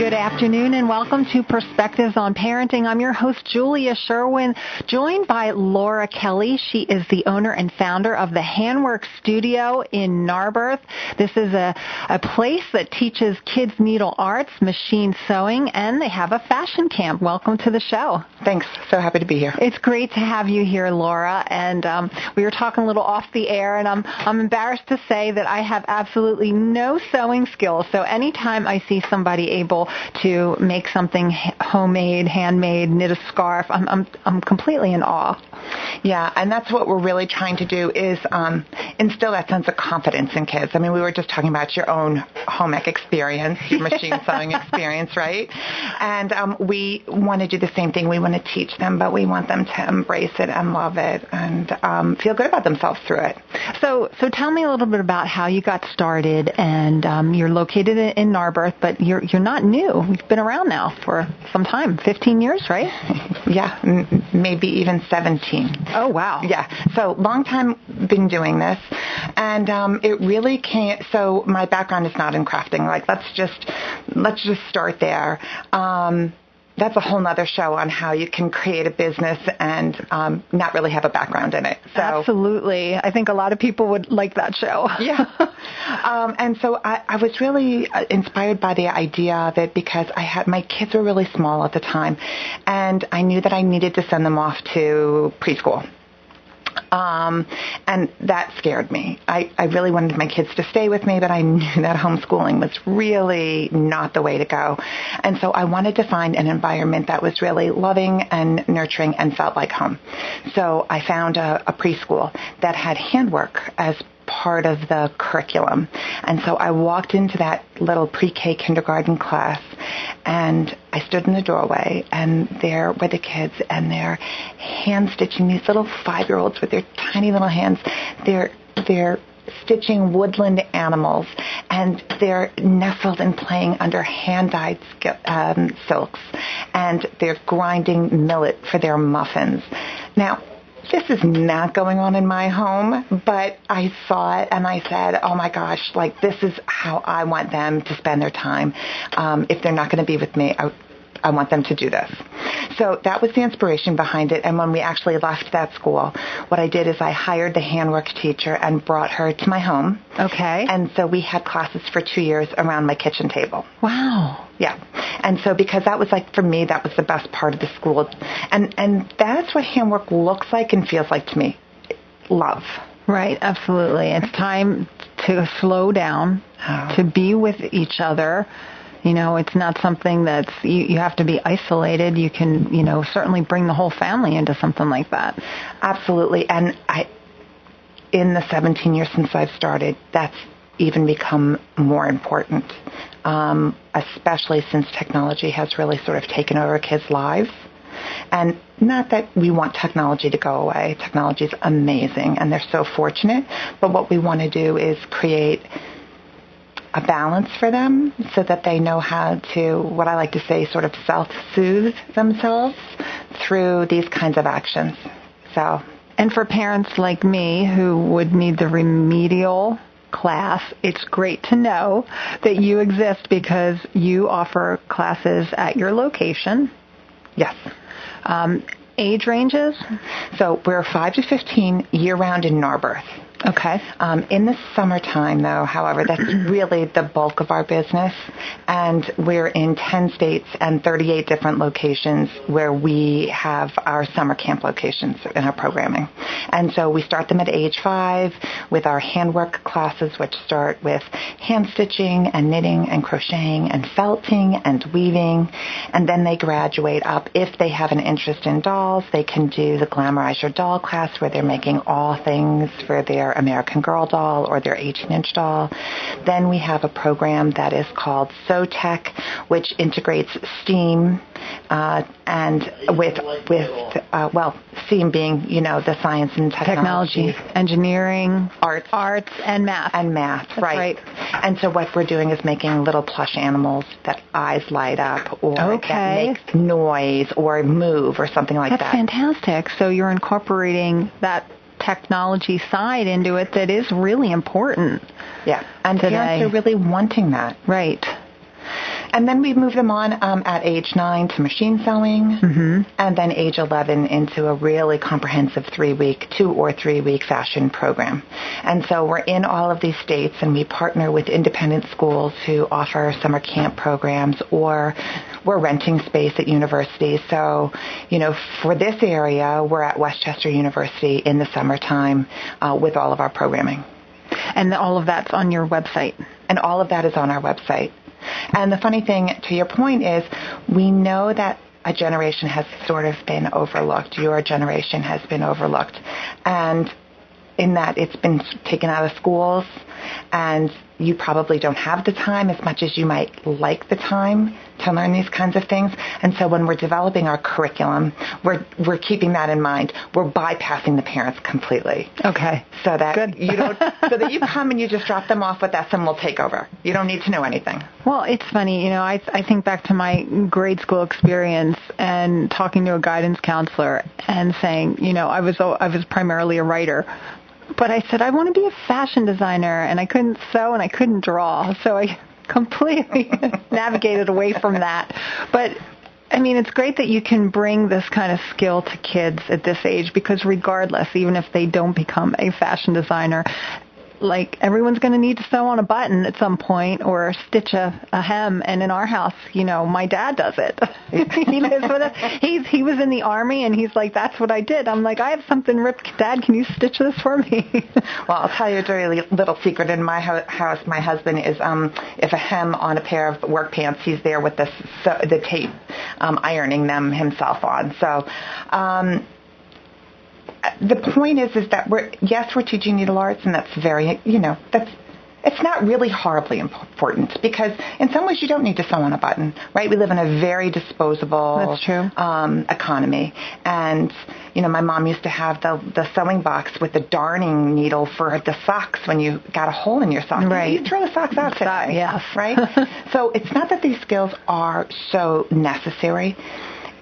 Good afternoon and welcome to Perspectives on Parenting. I'm your host, Julia Sherwin, joined by Laura Kelly. She is the owner and founder of the Handwork Studio in Narberth. This is a place that teaches kids needle arts, machine sewing, and they have a fashion camp. Welcome to the show. Thanks. So happy to be here. It's great to have you here, Laura. And we were talking a little off the air, and I'm embarrassed to say that I have absolutely no sewing skills. So anytime I see somebody able to make something homemade, handmade, knit a scarf, I'm completely in awe. Yeah, and that's what we're really trying to do is instill that sense of confidence in kids. I mean, we were just talking about your own home ec experience, your machine sewing experience, right? And we want to do the same thing. We want to teach them, but we want them to embrace it and love it and feel good about themselves through it. So tell me a little bit about how you got started, and you're located in Narberth, but you're not new. You've been around now for some time, 15 years, right? Yeah, maybe even 17. Oh, wow. Yeah, so long time been doing this, and it really can't, so my background is not in crafting. Like, let's just start there. That's a whole nother show on how you can create a business and not really have a background in it. So, absolutely. I think a lot of people would like that show. Yeah. And so I was really inspired by the idea of it because my kids were really small at the time, and I knew that I needed to send them off to preschool. And that scared me. I really wanted my kids to stay with me, but I knew that homeschooling was really not the way to go. And so I wanted to find an environment that was really loving and nurturing and felt like home. So I found a preschool that had handwork as part of the curriculum. And so I walked into that little pre-K kindergarten class, and I stood in the doorway, and there were the kids, and they're hand stitching, these little 5-year-olds with their tiny little hands. They're stitching woodland animals, and they're nestled and playing under hand-dyed silks, and they're grinding millet for their muffins. Now, this is not going on in my home, but I saw it and I said, oh my gosh, like, this is how I want them to spend their time. If they're not going to be with me, I want them to do this. So that was the inspiration behind it. And when we actually left that school, what I did is I hired the handwork teacher and brought her to my home. Okay. And so we had classes for 2 years around my kitchen table. Wow. Yeah. And so because that was, like, for me, that was the best part of the school. And that's what handwork looks like and feels like to me. Love. Right, absolutely. It's time to slow down, to be with each other. You know, it's not something that's, you have to be isolated. You can, certainly bring the whole family into something like that. Absolutely. And in the 17 years since I've started, that's even become more important, especially since technology has really sort of taken over kids' lives. And not that we want technology to go away. Technology is amazing, and they're so fortunate. But what we want to do is create a balance for them so that they know how to, what I like to say, sort of self-soothe themselves through these kinds of actions. So, and for parents like me who would need the remedial class, it's great to know that you exist because you offer classes at your location. Yes. Age ranges? So we're 5 to 15 year-round in Narberth. Okay. In the summertime, though, however, that's really the bulk of our business, and we're in 10 states and 38 different locations where we have our summer camp locations in our programming. And so we start them at age 5 with our handwork classes, which start with hand stitching and knitting and crocheting and felting and weaving, and then they graduate up. If they have an interest in dolls, they can do the Glamorize Your Doll class where they're making all things for their American Girl doll or their 18-inch doll. Then we have a program that is called Sew Tech, which integrates STEAM and with STEAM being, the science and technology. Engineering, arts, and math. That's right. And so what we're doing is making little plush animals that eyes light up or that make noise or move or something like that. That's fantastic. So you're incorporating that technology side into it that is really important. Yeah, and today. parents are really wanting that. Right. And then we move them on at age 9 to machine sewing, and then age 11 into a really comprehensive 2 or 3 week fashion program. And so we're in all of these states, and we partner with independent schools who offer summer camp programs, or we're renting space at universities. So, for this area, we're at Westchester University in the summertime with all of our programming. And all of that's on your website? And all of that is on our website. And the funny thing, to your point, is we know that a generation has sort of been overlooked. Your generation has been overlooked. And in that it's been taken out of schools, and you probably don't have the time as much as you might like the time to learn these kinds of things. And so when we're developing our curriculum, we're keeping that in mind. We're bypassing the parents completely. Okay. So that Good. so that you come and you just drop them off with us and we'll take over. You don't need to know anything. Well, it's funny, I think back to my grade school experience and talking to a guidance counselor and saying, I was primarily a writer. But I said, I want to be a fashion designer, and I couldn't sew and I couldn't draw, so I completely navigated away from that. But, it's great that you can bring this kind of skill to kids at this age, because regardless, even if they don't become a fashion designer, like, everyone's going to need to sew on a button at some point or stitch a hem. And in our house, my dad does it. He was in the Army, and he's like, that's what I did. I'm like, I have something ripped. Dad, can you stitch this for me? Well, I'll tell you a dirty little secret. In my house, my husband is, if a hem on a pair of work pants, he's there with the tape, ironing them himself on. So, the point is that we're teaching needle arts, and that's very, it's not really horribly important, because in some ways you don't need to sew on a button, right? We live in a very disposable That's true. Economy. And, my mom used to have the sewing box with the darning needle for the socks when you got a hole in your sock. Right. You throw the socks out today. Yes. Right? So it's not that these skills are so necessary.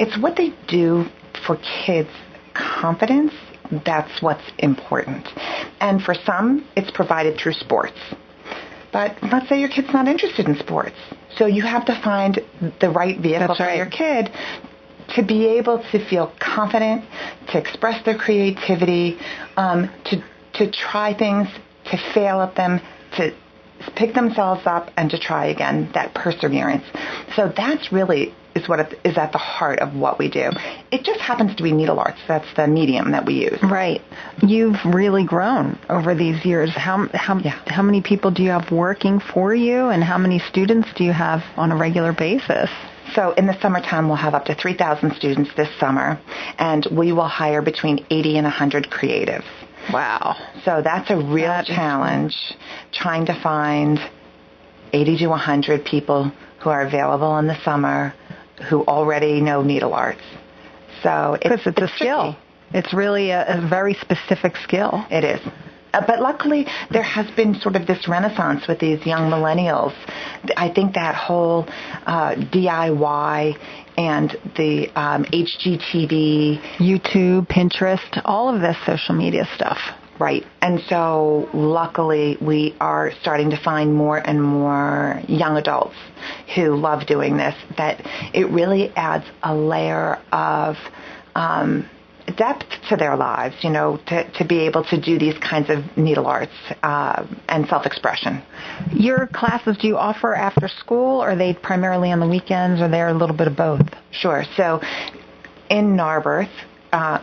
It's what they do for kids' confidence. That's what's important. And for some, it's provided through sports. But let's say your kid's not interested in sports. So you have to find the right vehicle for your kid to be able to feel confident, to express their creativity, to try things, to fail at them, to pick themselves up, and to try again, that perseverance. So that's really is what is at the heart of what we do. It just happens to be needle arts. That's the medium that we use. Right. You've really grown over these years. How many people do you have working for you, and how many students do you have on a regular basis? So in the summertime, we'll have up to 3,000 students this summer, and we will hire between 80 and 100 creatives. Wow. So that's a real challenge, trying to find 80 to 100 people who are available in the summer who already know needle arts. So it's a skill. It's really a very specific skill. It is. But luckily, there has been sort of this renaissance with these young millennials. I think that whole DIY and the HGTV, YouTube, Pinterest, all of this social media stuff. Right. And so luckily we are starting to find more and more young adults who love doing this, that it really adds a layer of depth to their lives, to be able to do these kinds of needle arts and self-expression. Your classes, do you offer after school, or are they primarily on the weekends, or they're a little bit of both? Sure. So in Narberth,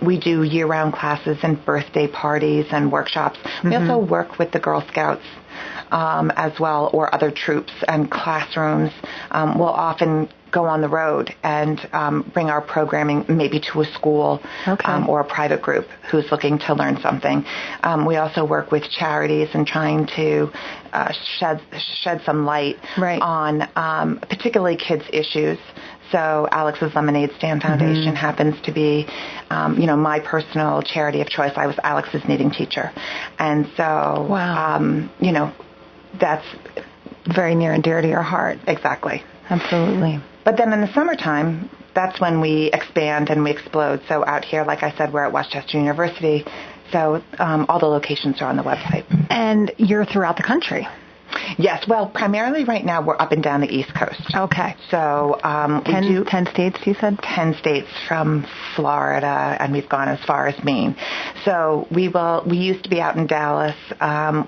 we do year-round classes and birthday parties and workshops. We also work with the Girl Scouts as well, or other troops and classrooms. We'll often go on the road and bring our programming maybe to a school or a private group who's looking to learn something. We also work with charities and trying to shed some light on particularly kids' issues. So Alex's Lemonade Stand Foundation happens to be, my personal charity of choice. I was Alex's knitting teacher. And so, that's very near and dear to your heart. Exactly. Absolutely. But then in the summertime, that's when we expand and we explode. So out here, like I said, we're at Westchester University. So all the locations are on the website. And you're throughout the country. Yes, well, primarily right now we're up and down the East Coast. Okay. So 10 states, you said? 10 states from Florida, and we've gone as far as Maine. So we used to be out in Dallas.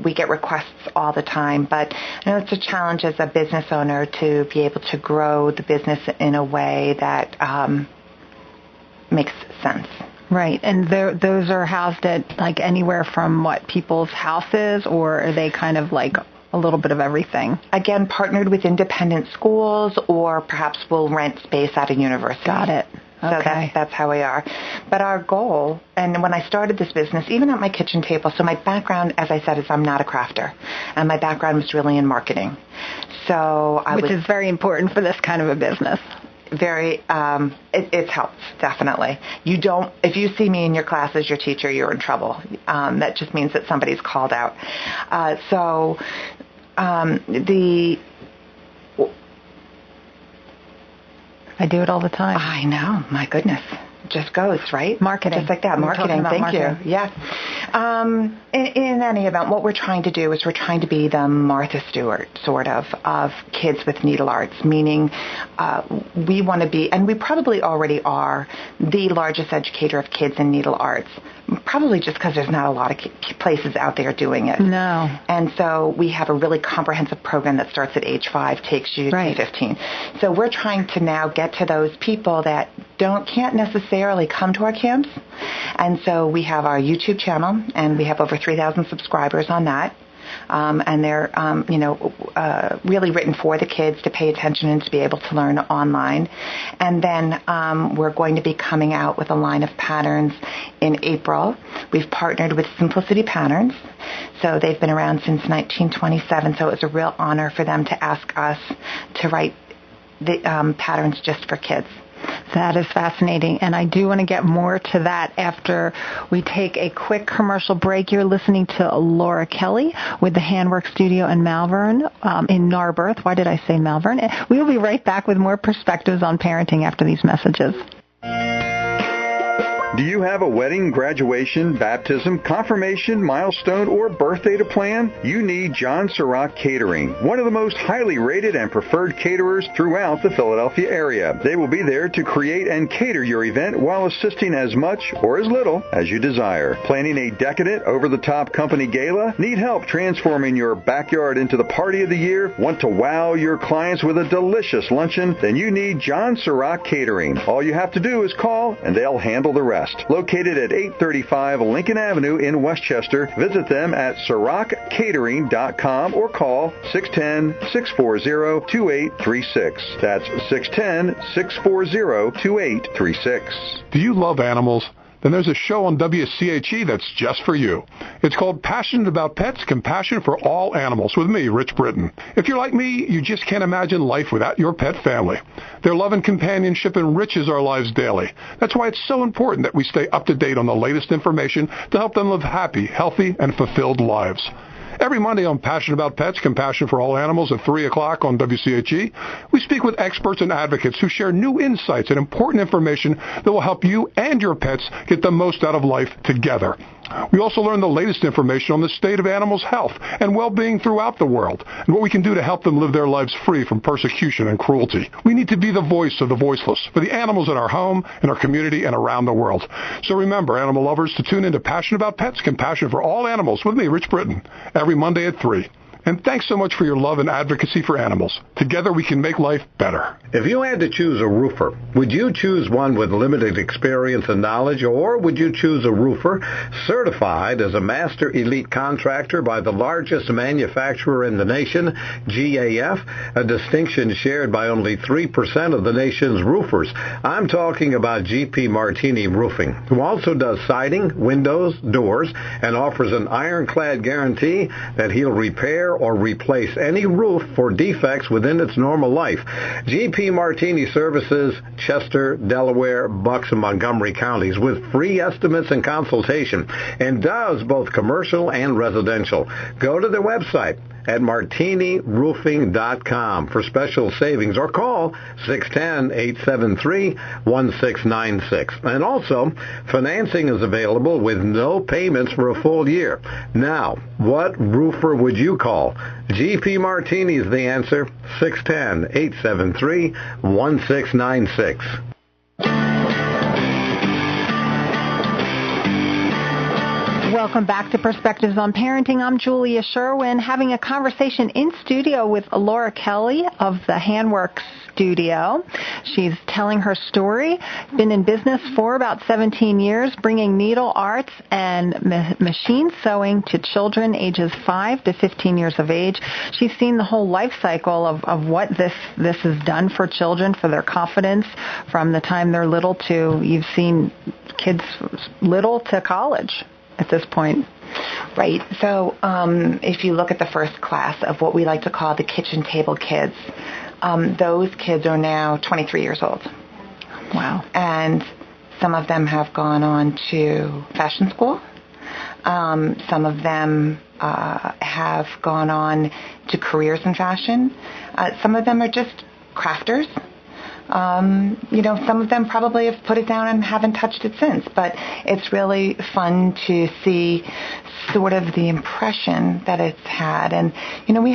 We get requests all the time, but I know it's a challenge as a business owner to be able to grow the business in a way that makes sense. Right, and those are housed at like anywhere from people's houses, or are they kind of like a little bit of everything? Again, partnered with independent schools, or perhaps we'll rent space at a university. Got it. Okay. So that's how we are. But our goal, and when I started this business, even at my kitchen table, so my background, as I said, is I'm not a crafter. And my background was really in marketing. Which is very important for this kind of a business. It helps, definitely. If you see me in your class as your teacher, you're in trouble. That just means that somebody's called out. I do it all the time. I know. My goodness. Just goes, right? Marketing. Just like that. Marketing. Thank you. Yeah. In any event, what we're trying to do is we're trying to be the Martha Stewart, sort of kids with needle arts, meaning we want to be, and we probably already are, the largest educator of kids in needle arts, probably just because there's not a lot of places out there doing it. No. And so we have a really comprehensive program that starts at age 5, takes you to 15. So we're trying to now get to those people that can't necessarily come to our camps. And so we have our YouTube channel, and we have over 3,000 subscribers on that. And they're, really written for the kids to pay attention and to be able to learn online. And then we're going to be coming out with a line of patterns in April. We've partnered with Simplicity Patterns. So they've been around since 1927, so it was a real honor for them to ask us to write the patterns just for kids. That is fascinating, and I do want to get more to that after we take a quick commercial break. You're listening to Laura Kelly with the Handwork Studio in Malvern, in Narberth. Why did I say Malvern? We will be right back with more perspectives on parenting after these messages. Do you have a wedding, graduation, baptism, confirmation, milestone, or birthday to plan? You need John Sirach Catering, one of the most highly rated and preferred caterers throughout the Philadelphia area. They will be there to create and cater your event while assisting as much or as little as you desire. Planning a decadent, over-the-top company gala? Need help transforming your backyard into the party of the year? Want to wow your clients with a delicious luncheon? Then you need John Sirach Catering. All you have to do is call, and they'll handle the rest. Located at 835 Lincoln Avenue in Westchester, visit them at SirachCatering.com or call 610-640-2836. That's 610-640-2836. Do you love animals? Then there's a show on WCHE that's just for you. It's called Passionate About Pets, Compassion for All Animals, with me, Rich Britton. If you're like me, you just can't imagine life without your pet family. Their love and companionship enriches our lives daily. That's why it's so important that we stay up to date on the latest information to help them live happy, healthy, and fulfilled lives. Every Monday on Passion About Pets, Compassion for All Animals at 3 o'clock on WCHE, we speak with experts and advocates who share new insights and important information that will help you and your pets get the most out of life together. We also learn the latest information on the state of animals' health and well-being throughout the world and what we can do to help them live their lives free from persecution and cruelty. We need to be the voice of the voiceless for the animals in our home, in our community, and around the world. So remember, animal lovers, to tune into Passion About Pets, Compassion for All Animals with me, Rich Britton, every Monday at 3. And thanks so much for your love and advocacy for animals. Together we can make life better. If you had to choose a roofer, would you choose one with limited experience and knowledge, or would you choose a roofer certified as a master elite contractor by the largest manufacturer in the nation, GAF, a distinction shared by only 3% of the nation's roofers? I'm talking about GP Martini Roofing, who also does siding, windows, doors, and offers an ironclad guarantee that he'll repair or replace any roof for defects within its normal life. GP Martini services Chester, Delaware, Bucks, and Montgomery counties with free estimates and consultation, and does both commercial and residential. Go to their website, at martiniroofing.com for special savings, or call 610-873-1696. And also, financing is available with no payments for a full year. Now, what roofer would you call? GP Martini is the answer, 610-873-1696. Welcome back to Perspectives on Parenting. I'm Julia Sherwin, having a conversation in studio with Laura Kelly of the Handwork Studio. She's telling her story. Been in business for about 17 years, bringing needle arts and machine sewing to children ages 5 to 15 years of age. She's seen the whole life cycle of what this has done for children, for their confidence, from the time they're little to, you've seen kids little to college at this point. Right. So if you look at the first class of what we like to call the kitchen table kids, those kids are now 23 years old. Wow. And some of them have gone on to fashion school. Some of them have gone on to careers in fashion. Some of them are just crafters. Some of them probably have put it down and haven't touched it since, but it's really fun to see sort of the impression that it's had. And, we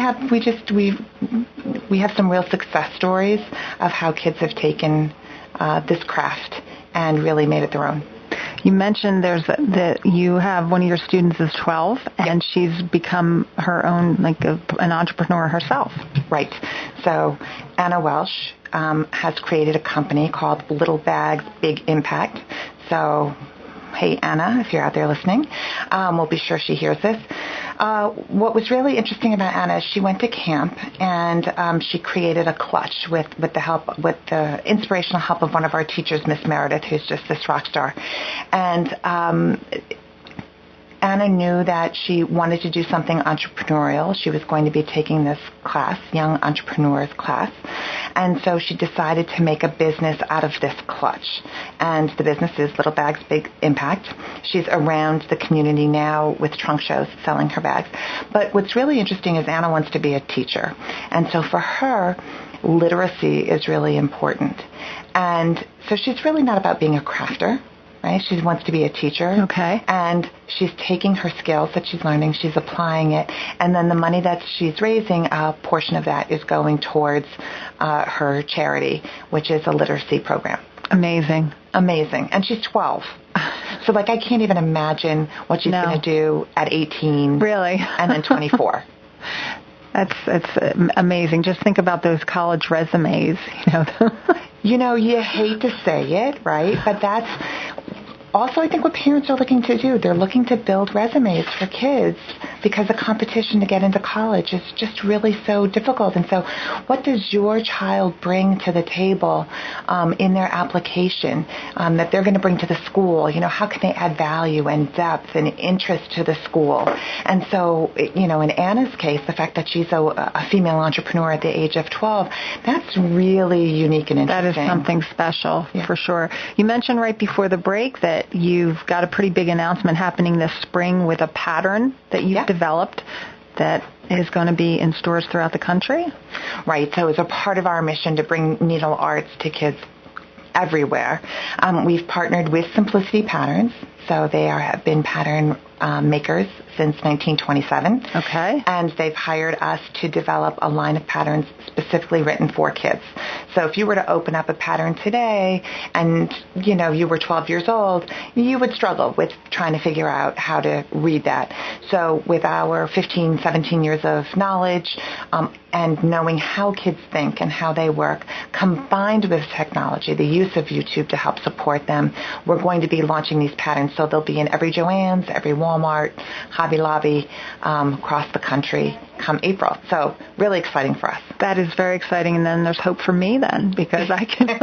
have some real success stories of how kids have taken this craft and really made it their own. You mentioned you have one of your students is 12, and she's become her own, an entrepreneur herself. Right. So Anna Welsh has created a company called Little Bags, Big Impact. So, hey, Anna, if you're out there listening, we'll be sure she hears this. What was really interesting about Anna is she went to camp and she created a clutch with the inspirational help of one of our teachers, Miss Meredith, who's just this rock star. And Anna knew that she wanted to do something entrepreneurial. She was going to be taking this class, Young Entrepreneurs class, and so she decided to make a business out of this clutch. And the business is Little Bags, Big Impact. She's around the community now with trunk shows selling her bags. But what's really interesting is Anna wants to be a teacher. And so for her, literacy is really important. And so she's really not about being a crafter. Right? She wants to be a teacher. Okay. And she's taking her skills that she's learning, she's applying it, and then the money that she's raising, a portion of that is going towards her charity, which is a literacy program. Amazing. And she's 12. So, I can't even imagine what she's going to do at 18. Really? And then 24. That's amazing. Just think about those college resumes, You hate to say it, right? But that's also, I think, what parents are looking to do. They're looking to build resumes for kids because the competition to get into college is just really so difficult. And so what does your child bring to the table in their application that they're going to bring to the school? How can they add value and depth and interest to the school? And so, in Anna's case, the fact that she's a female entrepreneur at the age of 12, that's really unique and interesting. That is something special, for sure. You mentioned right before the break that you've got a pretty big announcement happening this spring with a pattern that you've developed that is going to be in stores throughout the country. Right. So as a part of our mission to bring needle arts to kids everywhere, we've partnered with Simplicity Patterns. So they have been pattern makers since 1927. Okay. And they've hired us to develop a line of patterns specifically written for kids. So if you were to open up a pattern today and, you were 12 years old, you would struggle with trying to figure out how to read that. So with our 15, 17 years of knowledge and knowing how kids think and how they work, combined with technology, the use of YouTube to help support them, we're going to be launching these patterns. So they'll be in every Joann's, every Walmart, Hobby Lobby, across the country come April. So really exciting for us. That is very exciting. And then there's hope for me then, because I can...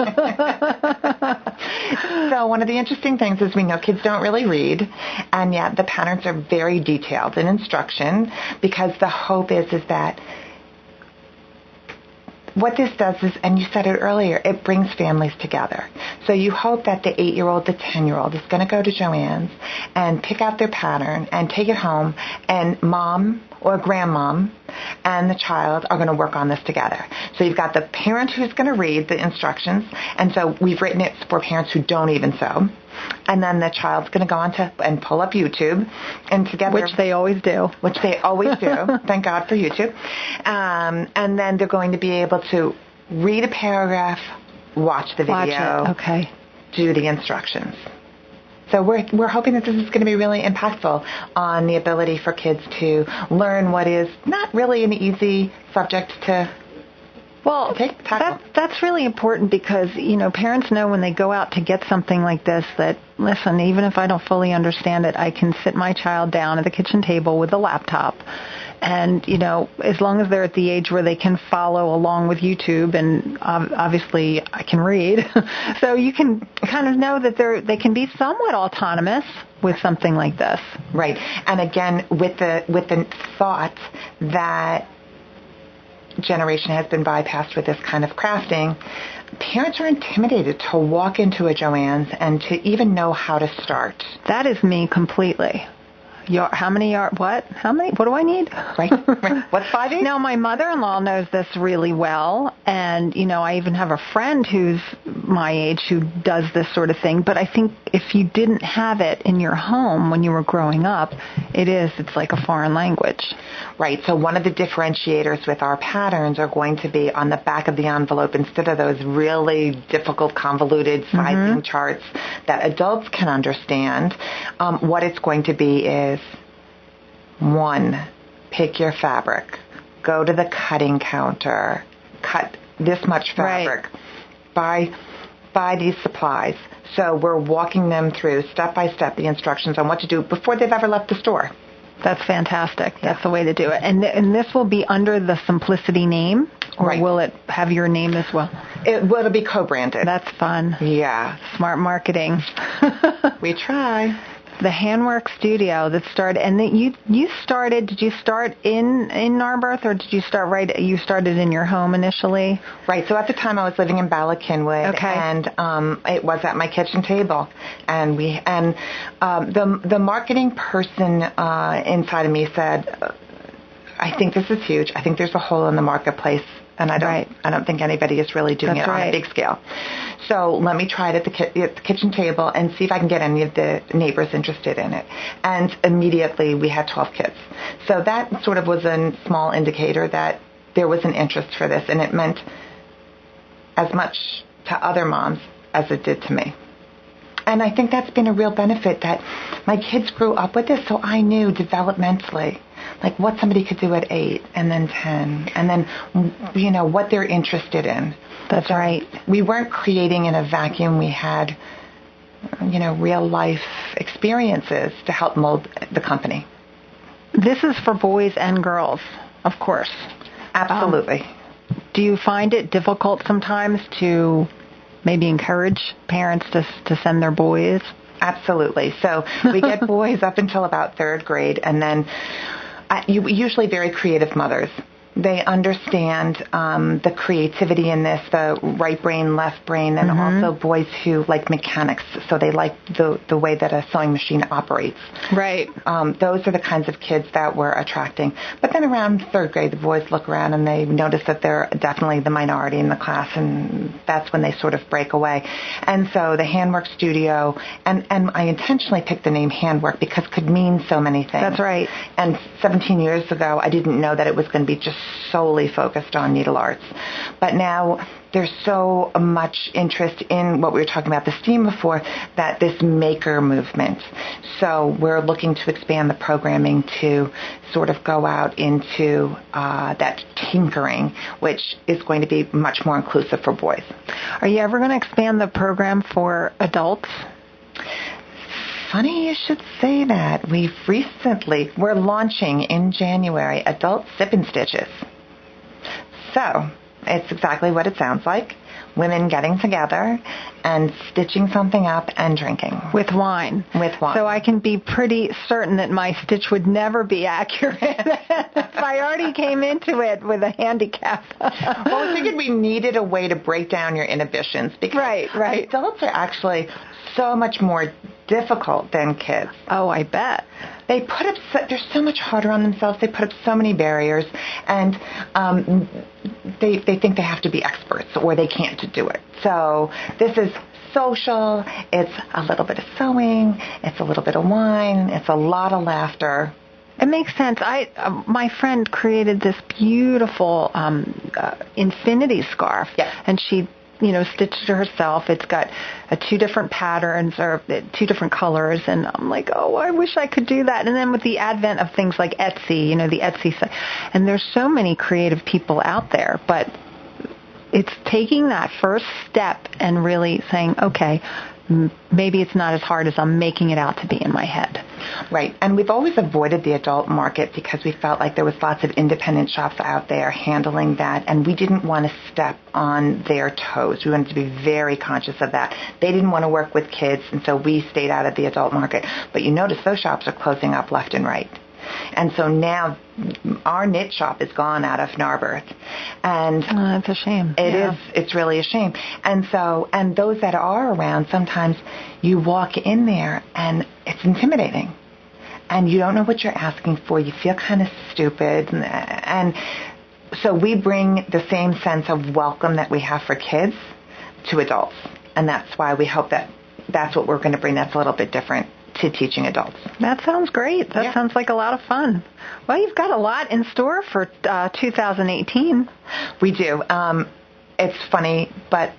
So one of the interesting things is we know kids don't really read, and yet the patterns are very detailed in instruction, because the hope is that what this does is, and you said it earlier, it brings families together. So you hope that the 8-year-old, the 10-year-old is going to go to Joann's and pick out their pattern and take it home, and mom or grandmom and the child are going to work on this together. So you've got the parent who's going to read the instructions, and so we've written it for parents who don't even sew. And then the child's going to go on and pull up YouTube, and together, which they always do. Thank God for YouTube. And then they're going to be able to read a paragraph, watch the video, okay, do the instructions. So we're hoping that this is going to be really impactful on the ability for kids to learn what is not really an easy subject to. Well, that's really important because, parents know when they go out to get something like this that, listen, even if I don't fully understand it, I can sit my child down at the kitchen table with a laptop. And, as long as they're at the age where they can follow along with YouTube, and obviously I can read, so you can kind of know that they can be somewhat autonomous with something like this. Right. And again, with the thought that generation has been bypassed with this kind of crafting, parents are intimidated to walk into a Joann's and to even know how to start. That is me completely. How many? What do I need? Right. What's 5/8? Now, my mother-in-law knows this really well, and, I even have a friend who's my age who does this sort of thing, but I think if you didn't have it in your home when you were growing up, it's like a foreign language. Right. So one of the differentiators with our patterns are going to be on the back of the envelope, instead of those really difficult, convoluted sizing charts that adults can understand, what it's going to be is, 1, pick your fabric. Go to the cutting counter. Cut this much fabric. Right. Buy these supplies. So we're walking them through step by step the instructions on what to do before they've ever left the store. That's fantastic. Yeah. That's the way to do it. And this will be under the Simplicity name, or will it have your name as well? It'll be co-branded. That's fun. Yeah. Smart marketing. We try. The Handwork Studio that started, and you started, did you start in Narberth, or did you started in your home initially? Right, so at the time I was living in Bala Cynwyd, and it was at my kitchen table, and the marketing person inside of me said, I think this is huge. I think there's a hole in the marketplace, and I don't think anybody is really doing it on a big scale. So let me try it at the kitchen table and see if I can get any of the neighbors interested in it. And immediately we had 12 kids. So that sort of was a small indicator that there was an interest for this, and it meant as much to other moms as it did to me. And I think that's been a real benefit, that my kids grew up with this, so I knew developmentally like what somebody could do at 8 and then 10, and then, what they're interested in. That's right. We weren't creating in a vacuum. We had, real life experiences to help mold the company. This is for boys and girls, of course. Absolutely. Do you find it difficult sometimes to maybe encourage parents to send their boys? Absolutely. So we get boys up until about 3rd grade, and then usually very creative mothers. They understand the creativity in this, the right brain, left brain, and also boys who like mechanics, so they like the way that a sewing machine operates. Right. Those are the kinds of kids that we're attracting. But then around 3rd grade, the boys look around and they notice that they're definitely the minority in the class, and that's when they sort of break away. And so the Handwork Studio, and I intentionally picked the name Handwork because it could mean so many things. That's right. And 17 years ago, I didn't know that it was going to be just solely focused on needle arts. But now there's so much interest in what we were talking about, the STEAM before, that this maker movement. So we're looking to expand the programming to sort of go out into that tinkering, which is going to be much more inclusive for boys. Are you ever going to expand the program for adults? Funny you should say that. We're launching in January adult sip and stitches. So it's exactly what it sounds like. women getting together and stitching something up and drinking. With wine. With wine. So I can be pretty certain that my stitch would never be accurate if I already came into it with a handicap. Well, we figured we needed a way to break down your inhibitions because right. adults are actually so much more difficult than kids. Oh, I bet. They put up, they're so much harder on themselves. They put up so many barriers, and they think they have to be experts or they can't do it. So this is social. It's a little bit of sewing. It's a little bit of wine. It's a lot of laughter. It makes sense. My friend created this beautiful infinity scarf, and she stitched it herself. It's got 2 different patterns or 2 different colors, and I'm like, oh, I wish I could do that. And then with the advent of things like Etsy, the Etsy site, and there's so many creative people out there, but it's taking that first step and really saying, okay, maybe it's not as hard as I'm making it out to be in my head. Right. And we've always avoided the adult market because we felt like there was lots of independent shops out there handling that, and we didn't want to step on their toes. We wanted to be very conscious of that. They didn't want to work with kids, and so we stayed out of the adult market. But you notice those shops are closing up left and right. And so now our knit shop is gone out of Narberth. And that's a shame. It is. It's really a shame. And so, and those that are around, sometimes you walk in there and it's intimidating. And you don't know what you're asking for. You feel kind of stupid. And so we bring the same sense of welcome that we have for kids to adults. And that's why we hope that that's what we're going to bring that's a little bit different to teaching adults. That sounds great. That sounds like a lot of fun. Well, you've got a lot in store for 2018. We do. It's funny, but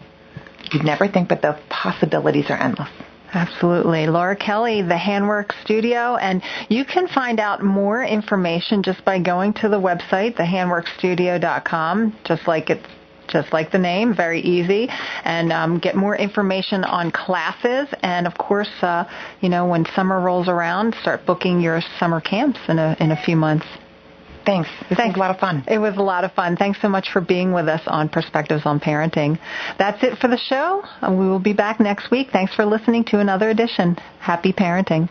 you'd never think, but the possibilities are endless. Absolutely. Laura Kelly, the Handwork Studio, and you can find out more information just by going to the website, thehandworkstudio.com, just like the name, very easy, and get more information on classes. And, of course, when summer rolls around, start booking your summer camps in a few months. Thanks. This was a lot of fun. It was a lot of fun. Thanks so much for being with us on Perspectives on Parenting. That's it for the show. We will be back next week. Thanks for listening to another edition. Happy parenting.